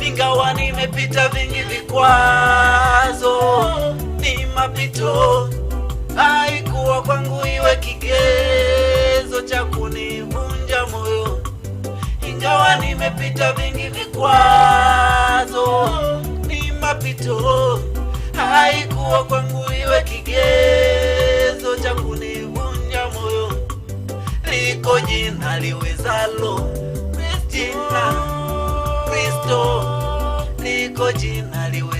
Ingawa nimepita vingi vikwazo, ni mapito, haikuwa kwangu iwe kigezo cha kunivunja moyo. Ingawa nimepita vingi vikwazo, ni mapito, haikuwa kwangu iwe kigezo cha kunivunja moyo. Liko jina liwezalo, Kristo, liko jina liwezalo.